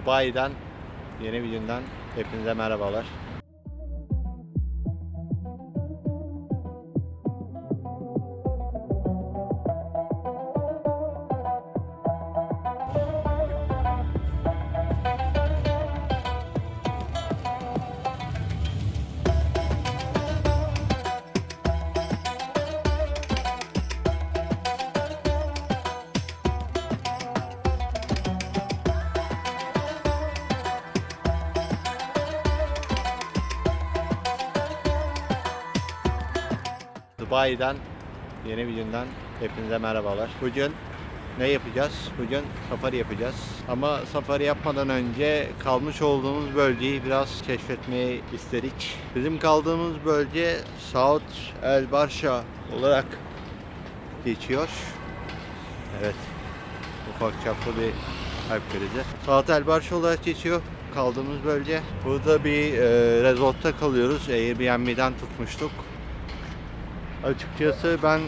Dubai'den yeni bir günden hepinize merhabalar. Dubai'den yeni bir günden hepinize merhabalar. Bugün ne yapacağız? Bugün safari yapacağız. Ama safari yapmadan önce kalmış olduğumuz bölgeyi biraz keşfetmeyi istedik. Bizim kaldığımız bölge Saud El Barsha olarak geçiyor. Evet. Ufak çaplı bir kalp krizi. Saud El Barsha olarak geçiyor kaldığımız bölge. Burada bir resortta kalıyoruz. Airbnb'den tutmuştuk. Açıkçası ben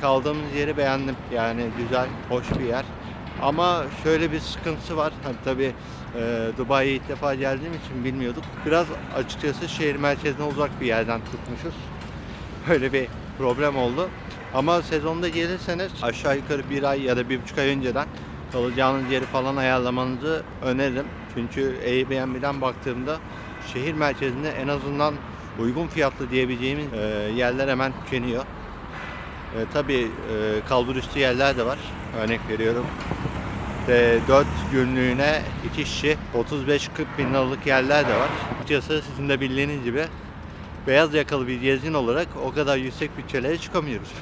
kaldığımız yeri beğendim. Yani güzel, hoş bir yer. Ama şöyle bir sıkıntısı var. Tabii Dubai'ye ilk defa geldiğim için bilmiyorduk. Biraz açıkçası şehir merkezine uzak bir yerden tutmuşuz. Böyle bir problem oldu. Ama sezonda gelirseniz aşağı yukarı bir ay ya da 1,5 ay önceden kalacağınız yeri falan ayarlamanızı öneririm. Çünkü Airbnb'den baktığımda şehir merkezinde en azından uygun fiyatlı diyebileceğimiz yerler hemen tükeniyor. Tabii kalburüstü yerler de var. Örnek veriyorum. 4 günlüğüne 2 kişi 35-40 bin liralık yerler de var. Açıkçası sizin de bildiğiniz gibi beyaz yakalı bir gezgin olarak o kadar yüksek bütçelere çıkamıyoruz.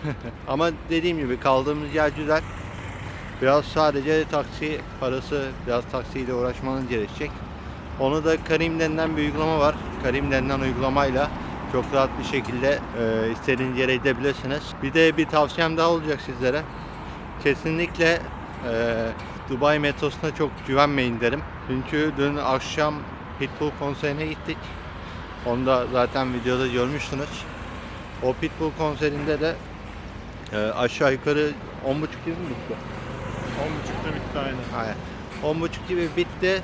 Ama dediğim gibi kaldığımız yer güzel. Biraz sadece taksi parası, biraz taksiyle uğraşmanız gerekecek. Onu da Karim denilen bir uygulama var. Karim denilen uygulamayla çok rahat bir şekilde istediğiniz yere gidebilirsiniz. Bir de bir tavsiyem daha olacak sizlere. Kesinlikle Dubai metrosuna çok güvenmeyin derim. Çünkü dün akşam Pitbull konserine gittik. Onu da zaten videoda görmüşsünüz. O Pitbull konserinde de aşağı yukarı 10.30 gibi mi bitti? 10.30'da bitti aynen. Aynen. 10.30 gibi bitti.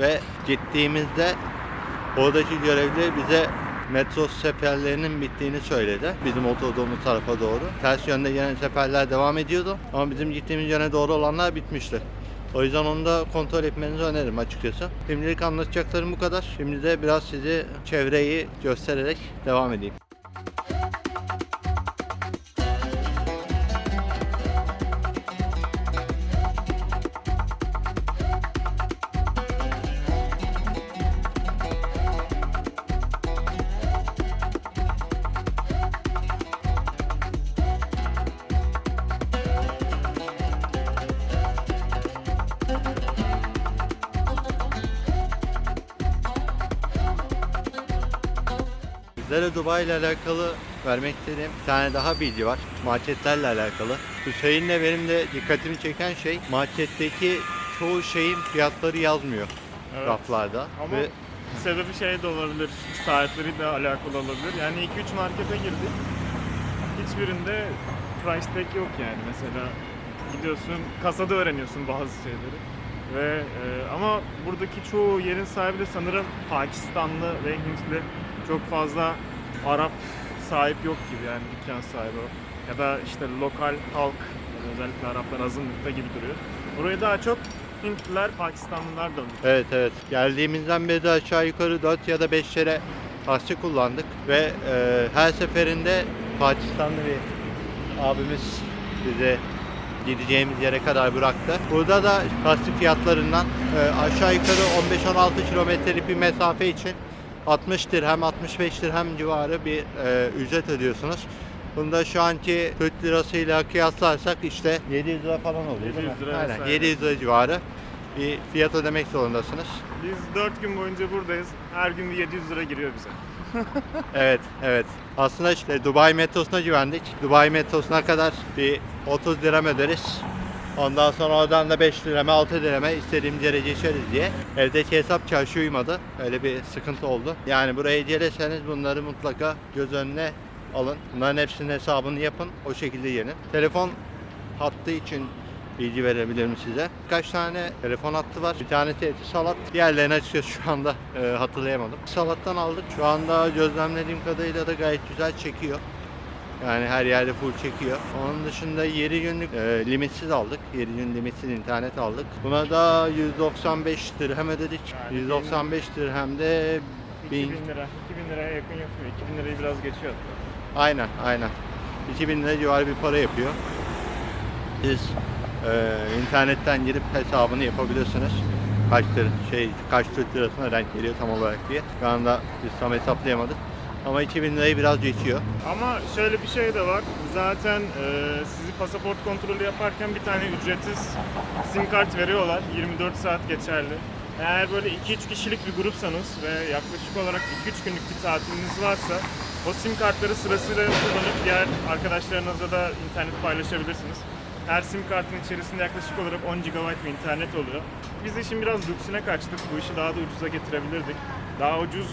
Ve gittiğimizde oradaki görevli bize metro seferlerinin bittiğini söyledi. Bizim oturduğumuz tarafa doğru. Ters yönde gelen seferler devam ediyordu. Ama bizim gittiğimiz yöne doğru olanlar bitmişti. O yüzden onu da kontrol etmenizi öneririm açıkçası. Şimdilik anlatacaklarım bu kadar. Şimdi de biraz size çevreyi göstererek devam edeyim. Sizlere Dubai ile alakalı vermek istediğim bir tane daha bilgi var. Marketlerle alakalı. Hüseyin'le benim de dikkatimi çeken şey marketteki çoğu şeyin fiyatları yazmıyor Evet. raflarda. Ama sebebi şey de olabilir, saatleriyle alakalı olabilir. Yani 2-3 markete girdik. Hiçbirinde price tag yok yani. Mesela gidiyorsun, kasada öğreniyorsun bazı şeyleri. Ve ama buradaki çoğu yerin sahibi de sanırım Pakistanlı ve Hintli. Çok fazla Arap sahip yok gibi, yani dükkan sahibi o. Ya da işte lokal halk, yani özellikle Araplar azınlıkta gibi duruyor. Burayı daha çok Hintliler, Pakistanlılar dominıyor. Evet. Geldiğimizden beri de aşağı yukarı 4 ya da 5 kere taksi kullandık. Ve her seferinde Pakistanlı bir abimiz bize gideceğimiz yere kadar bıraktı. Burada da taksi fiyatlarından aşağı yukarı 15-16 kilometrelik bir mesafe için 60 dirhem, 65 dirhem civarı bir ücret ödüyorsunuz. Bunda şu anki Türk lirasıyla kıyaslarsak işte 700 lira falan oluyor. 700 değil mi? lira Aynen, vesaire. 700 lira civarı bir fiyat ödemek zorundasınız. Biz 4 gün boyunca buradayız. Her gün bir 700 lira giriyor bize. Evet. Aslında işte Dubai metrosuna güvendik. Dubai metrosuna kadar bir 30 dirhem öderiz. Ondan sonra oradan da 5 dirheme 6 dirheme istediğimiz yere geçeriz diye. Evdeki hesap çarşı uymadı. Öyle bir sıkıntı oldu. Yani buraya gelirseniz bunları mutlaka göz önüne alın. Bunların hepsinin hesabını yapın. O şekilde gelin. Telefon hattı için bilgi verebilirim size. Birkaç tane telefon hattı var. Bir tanesi eti salat. Diğerlerini açıkçası şu anda hatırlayamadım. Salattan aldık. Şu anda gözlemlediğim kadarıyla da gayet güzel çekiyor. Yani her yerde full çekiyor. Onun dışında 7 günlük limitsiz aldık. 7 gün limitsiz internet aldık. Buna da 195 dirhem ödedik. Yani 195 dirhemde 2000 lira. 2000 liraya yakın yapıyor. 2000 lirayı biraz geçiyor. aynen 2000 lira civarı bir para yapıyor. Siz internetten girip hesabını yapabilirsiniz. Kaç Türk lirasına denk geliyor tam olarak diye. Şu anda biz tam hesaplayamadık. Ama 2000 lirayı biraz geçiyor. Ama şöyle bir şey de var. Zaten sizi pasaport kontrolü yaparken bir tane ücretsiz sim kart veriyorlar. 24 saat geçerli. Eğer böyle 2-3 kişilik bir grupsanız ve yaklaşık olarak 2-3 günlük bir tatiliniz varsa o sim kartları sırasıyla kullanıp diğer arkadaşlarınızla da internet paylaşabilirsiniz. Her sim kartın içerisinde yaklaşık olarak 10 GB bir internet oluyor. Biz işin biraz lüksüne kaçtık. Bu işi daha da ucuza getirebilirdik. Daha ucuz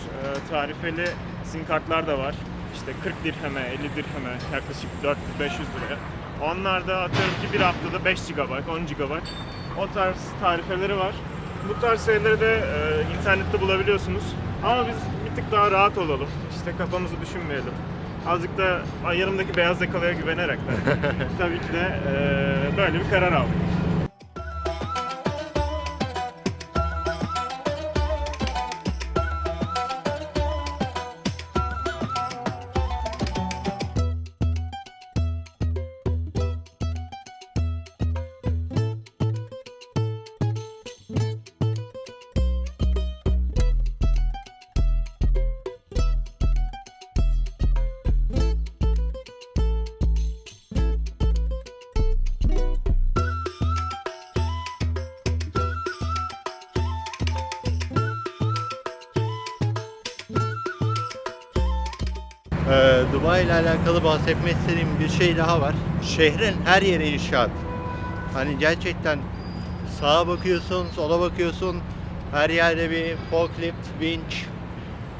tarifeli sim kartlar da var. İşte 40 dirheme, 50 dirheme, yaklaşık 400-500 liraya. Onlar da atıyorum ki bir haftada 5 GB, 10 GB. O tarz tarifeleri var. Bu tarz şeyleri de internette bulabiliyorsunuz. Ama biz bir tık daha rahat olalım. İşte kafamızı düşünmeyelim. Azıcık da yanımdaki beyaz yakalıya güvenerek de tabii ki de böyle bir karar aldık. Dubai ile alakalı bahsetmek istediğim bir şey daha var. Şehrin her yeri inşaat. Hani gerçekten sağa bakıyorsun, sola bakıyorsun. Her yerde bir forklift, vinç,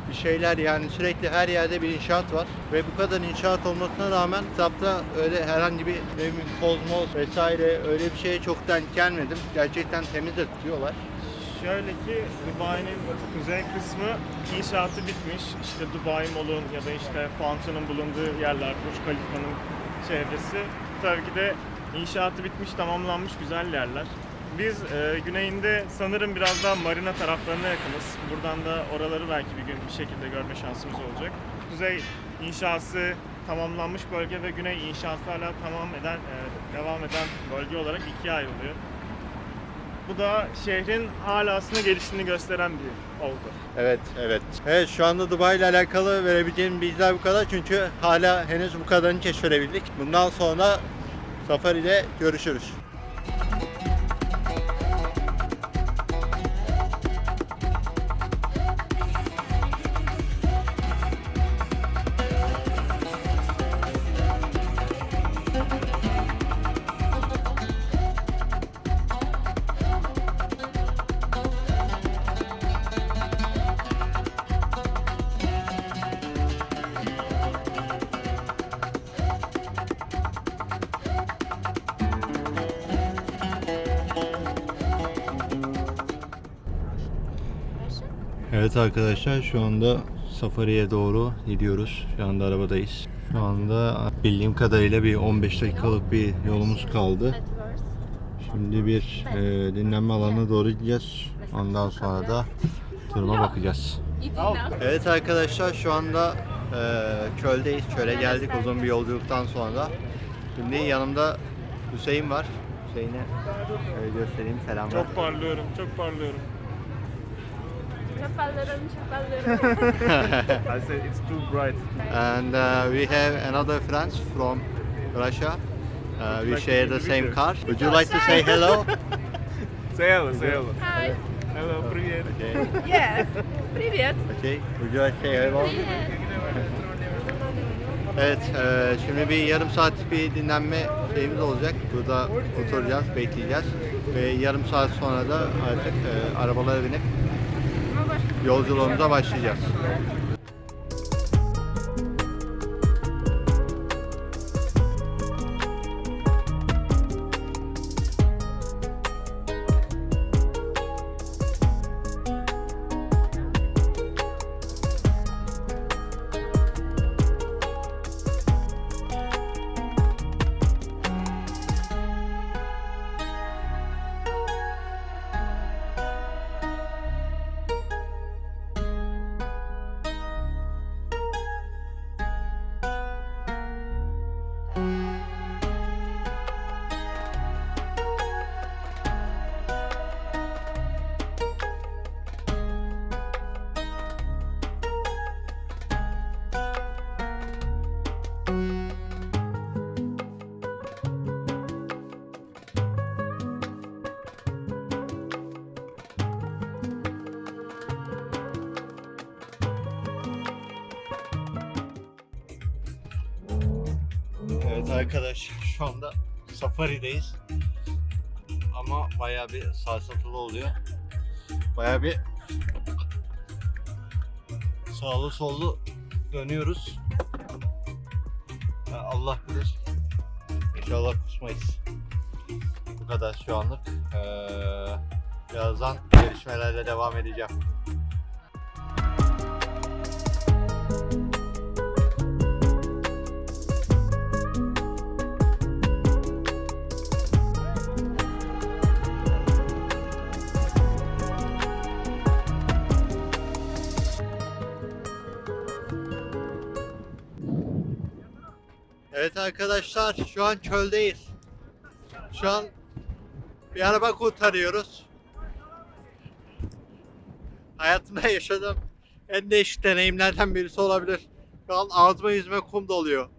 bir şeyler, yani sürekli her yerde bir inşaat var. Ve bu kadar inşaat olmasına rağmen kitapta öyle herhangi bir kozmos vesaire öyle bir şeye çok denk gelmedim. Gerçekten temiz de tutuyorlar. Şöyle ki Dubai'nin kuzey kısmı inşaatı bitmiş. İşte Dubai Mall'un ya da işte Fountain'ın bulunduğu yerler, Burj Khalifa'nın çevresi. Tabii ki de inşaatı bitmiş, tamamlanmış güzel yerler. Biz güneyinde sanırım biraz daha marina taraflarına yakınız. Buradan da oraları belki bir gün bir şekilde görme şansımız olacak. Kuzey inşası tamamlanmış bölge ve güney inşası hala devam eden bölge olarak ikiye ayrılıyor. Bu da şehrin hala aslında geliştiğini gösteren bir olgu. Evet. Evet, şu anda Dubai ile alakalı verebileceğim bilgiler bu kadar çünkü hala henüz bu kadarını keşfedebildik. Bundan sonra Safari'de görüşürüz. Evet arkadaşlar, şu anda Safari'ye doğru gidiyoruz. Şu anda arabadayız. Şu anda bildiğim kadarıyla bir 15 dakikalık bir yolumuz kaldı. Şimdi bir dinlenme alanına doğru gideceğiz. Ondan sonra da duruma bakacağız. Evet arkadaşlar, şu anda çöldeyiz. Çöle geldik uzun bir yolculuktan sonra. Şimdi yanımda Hüseyin var. Hüseyin'e göstereyim, selamlar. Çok parlıyorum, çok parlıyorum. Çok parlıyorum. I said it's too bright. And we have another friends from Russia. We like share to the meet same you. car. Would you like to say hello? Say hello, say hello. Hi. Hello, привет. Okay. Yeah. Привет. Okay. Would you like to say hello? Evet, şimdi bir yarım saat bir dinlenme şeyimiz olacak. Burada oturacağız, bekleyeceğiz. Ve yarım saat sonra da artık arabalara binip yolculuğumuza başlayacağız. Arkadaş şu anda safari'deyiz. Ama bayağı bir sarsıntılı oluyor. Bayağı bir sağlı sollu dönüyoruz. Allah bilir. İnşallah kusmayız. Bu kadar şu anlık. Birazdan gelişmelerle devam edeceğim. Evet arkadaşlar, şu an çöldeyiz. Şu an bir araba kurtarıyoruz. Hayatımda yaşadığım en değişik deneyimlerden birisi olabilir. Şu an ağzıma yüzüme kum doluyor.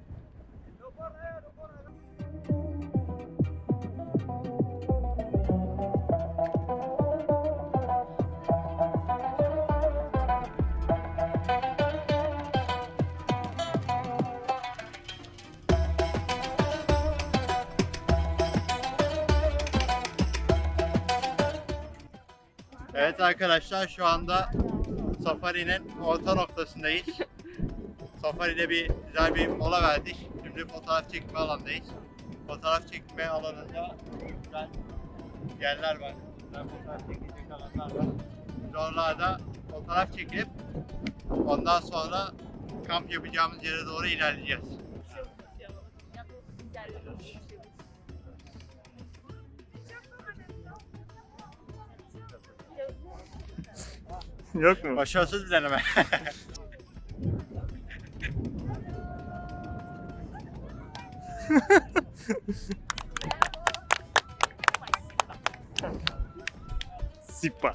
Evet arkadaşlar, şu anda Safari'nin orta noktasındayız. Safari'de güzel bir mola verdik. Şimdi fotoğraf çekme alanındayız. Fotoğraf çekme alanında güzel yerler var. Güzel fotoğraf çekecek alanlar var. Biz oralarda fotoğraf çekip ondan sonra kamp yapacağımız yere doğru ilerleyeceğiz. Yok mu? Başarısız bir deneme. Sipa.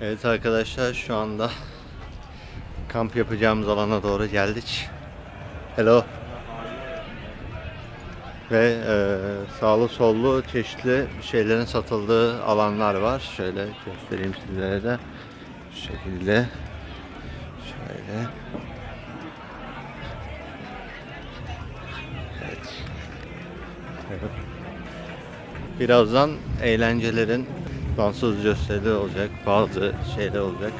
Evet arkadaşlar, şu anda kamp yapacağımız alana doğru geldik. Hello. Ve sağlı sollu çeşitli şeylerin satıldığı alanlar var. Şöyle göstereyim sizlere de. Şu şekilde. Şöyle. Evet. Evet. Birazdan eğlencelerin dansöz gösterileri olacak. Bazı şeyler olacak.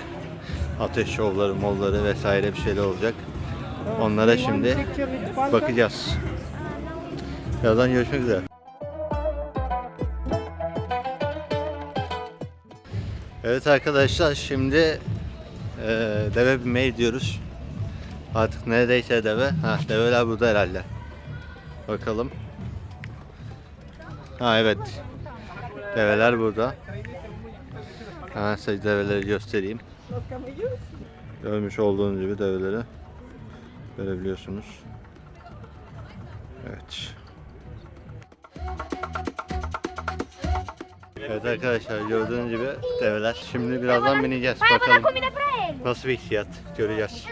Ateş şovları, molları vesaire bir şeyler olacak. Onlara şimdi bakacağız. Birazdan görüşmek üzere. Evet arkadaşlar, şimdi deve binmeye gidiyoruz. Artık neredeyse deve. Develer burada herhalde. Bakalım. Evet. Develer burada. Hemen size develeri göstereyim. Görmüş olduğunuz gibi develeri görebiliyorsunuz. Evet. Evet arkadaşlar, gördüğünüz gibi develer. Şimdi birazdan bineceğiz. Bakalım nasıl bir hissiyat göreceğiz.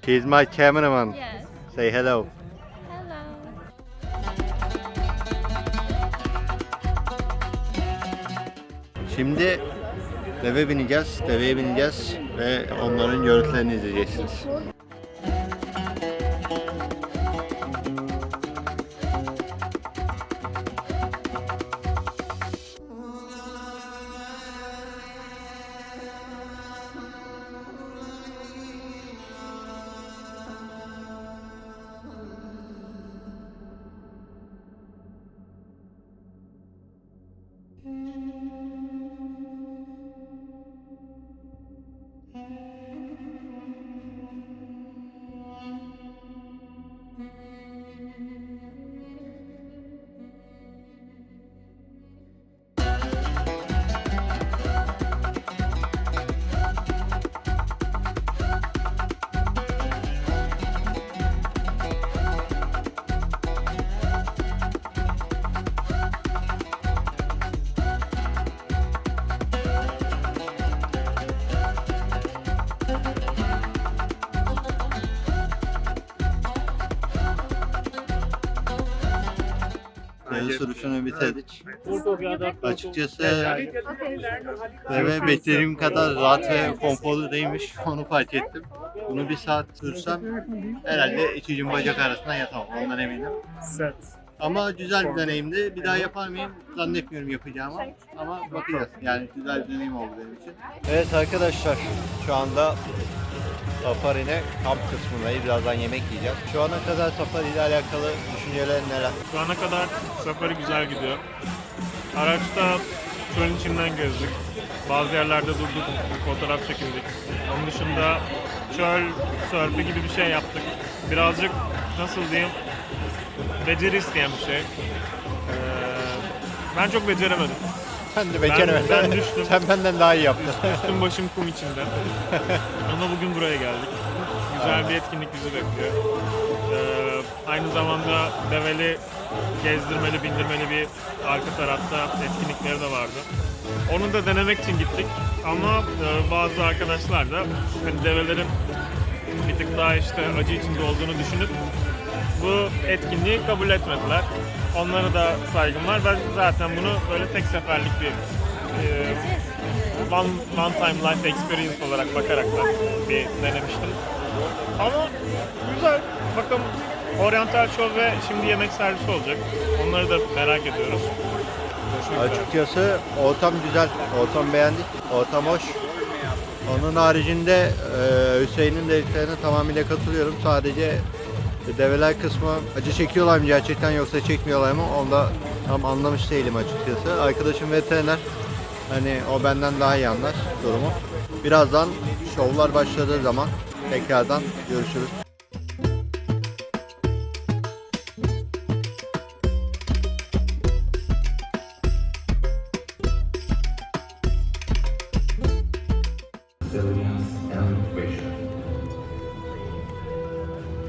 He's my cameraman. Yes. Say hello. Hello. Şimdi deveye bineceğiz ve onların görüntülerini izleyeceksiniz. sürüşünü bitirdik. Açıkçası deve beklediğim kadar rahat ve konforlu değilmiş. Onu fark ettim. Bunu bir saat sürsem herhalde iki gün bacak arasında yatamam. Ondan eminim. Set. Ama güzel bir deneyimdi. Bir daha yapar mıyım? Zannetmiyorum yapacağımı. Ama bakacağız. Yani güzel bir deneyim oldu benim için. Evet arkadaşlar, şu anda Safari'ne kamp kısmındayız. Birazdan yemek yiyeceğiz. Şu ana kadar Safari ile alakalı düşüncelerin neler? Şu ana kadar safari güzel gidiyor. Araçta çölün içinden gezdik. Bazı yerlerde durduk, fotoğraf çekindik. Onun dışında çöl sörfü gibi bir şey yaptık. Birazcık nasıl diyeyim, beceri isteyen bir şey. Ben çok beceremedim. Ben de beceremedim. Ben düştüm. Sen benden daha iyi yaptın. Üstüm başım kum içinde. Ama bugün buraya geldik. Güzel bir etkinlik bizi bekliyor. Aynı zamanda develi gezdirmeli, bindirmeli bir arka tarafta etkinlikleri de vardı. Onu da denemek için gittik. Ama bazı arkadaşlar da hani develerin bir tık daha işte acı içinde olduğunu düşünüp bu etkinliği kabul etmediler. Onlara da saygım var. Ben zaten bunu böyle tek seferlik bir one time life experience olarak bakarak da bir denemiştim. Ama güzel. Bakın Oriental Show ve şimdi yemek servisi olacak. Onları da merak ediyoruz. Görüşmek üzere. Açıkçası ortam güzel. Ortam beğendik. Ortam hoş. Onun haricinde Hüseyin'in dediklerine tamamıyla katılıyorum. Sadece develer kısmı acı çekiyorlar mı gerçekten yoksa çekmiyorlar mı? Onu da tam anlamış değilim açıkçası. Arkadaşım veteriner. Hani o benden daha iyi anlar durumu. Birazdan şovlar başladığı zaman tekrardan görüşürüz. Resilience and vision.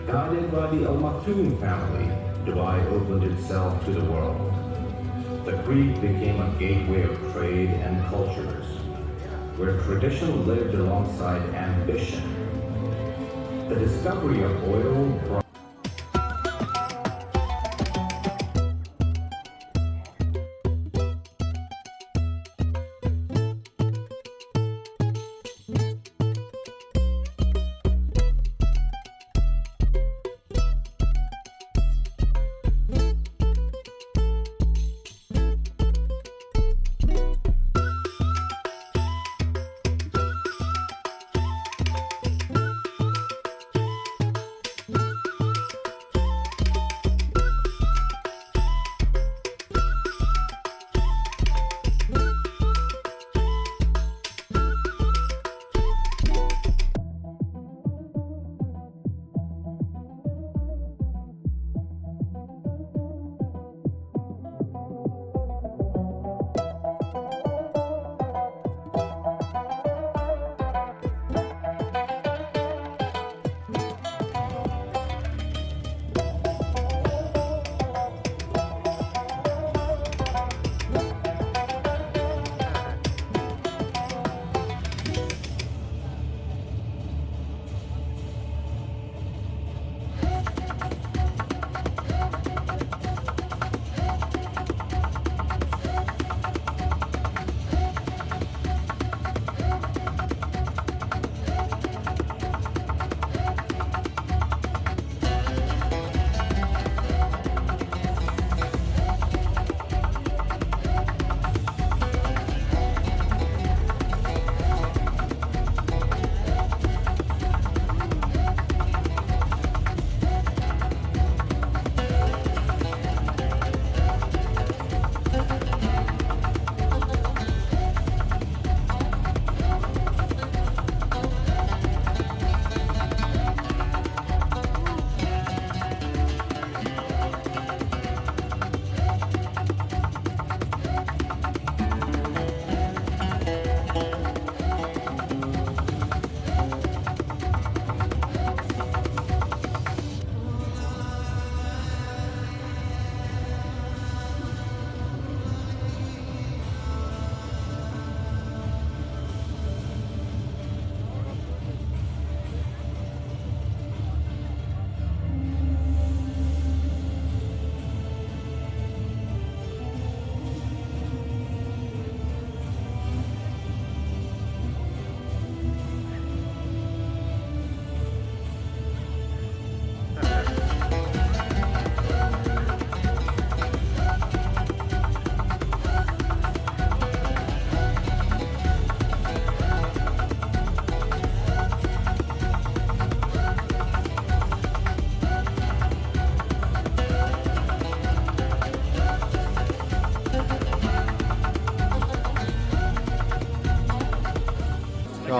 Guided by the Al Maktoum family, Dubai opened itself to the world. The creek became a gateway of trade and cultures, where tradition lived alongside ambition. The discovery of oil brought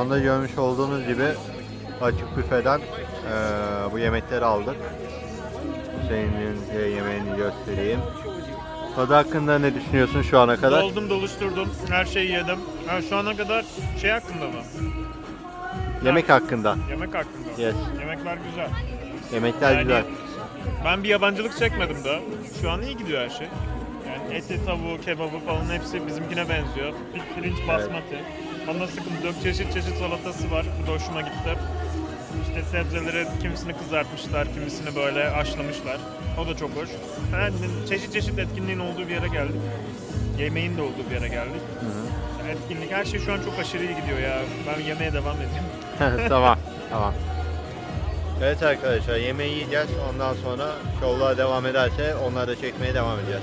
anda görmüş olduğunuz gibi açık büfeden bu yemekleri aldık. Hüseyin'in yemeğini göstereyim. Tadı hakkında ne düşünüyorsun şu ana kadar? Doldum, doluşturdum. Her şeyi yedim. Ha, şu ana kadar şey hakkında mı? Yemek hakkında. Yemek hakkında. Yes. Yemekler güzel. Yemekler Yani güzel. ben bir yabancılık çekmedim daha. Şu an iyi gidiyor her şey. Yani eti, tavuğu, kebabı falan hepsi bizimkine benziyor. Pirinç basmati. Onda sıkıntı yok. Çeşit çeşit salatası var. Bu da hoşuma gitti. İşte sebzeleri kimisini kızartmışlar, kimisini böyle haşlamışlar. O da çok hoş. Yani çeşit çeşit etkinliğin olduğu bir yere geldik. Yemeğin de olduğu bir yere geldik. Yani etkinlik, her şey şu an çok aşırı iyi gidiyor ya. Ben yemeğe devam edeceğim. Tamam, tamam. Evet arkadaşlar, yemeği yiyeceğiz. Ondan sonra şovlar devam ederse onları da çekmeye devam edeceğiz.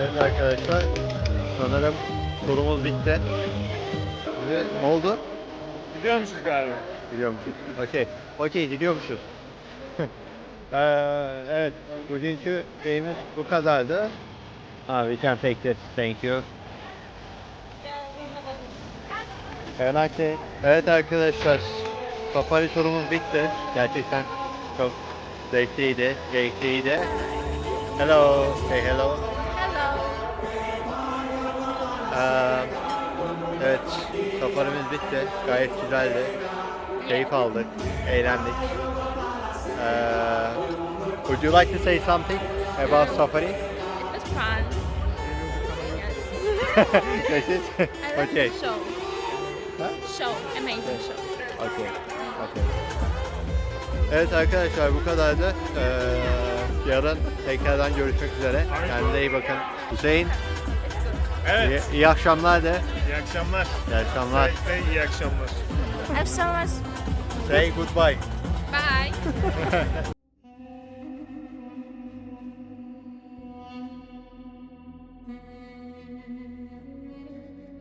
Evet arkadaşlar, sanırım turumuz bitti. Ne oldu? Gidiyormuşuz galiba. Gidiyormuşuz. Okey, gidiyormuşuz. Evet, bugünkü şeyimiz bu kadardı. We can take this, thank you. Evet arkadaşlar, safari turumuz bitti. Gerçekten çok zevkliydi, keyifliydi. Hello, say hello. Hello. Evet, safarimiz bitti. Gayet güzeldi. Keyif aldık, eğlendik. Would you like to say something about safari? It was fun. Yes. Yes, it? I like Okay. the show. Huh? Show. Amazing show. Okay. Okay. Evet arkadaşlar, bu kadardı. Yarın tekrardan görüşmek üzere. Kendinize iyi bakın. Hüseyin, Evet. iyi akşamlar de. İyi akşamlar. İyi akşamlar. İyi akşamlar. Have so much. Say goodbye. Bye.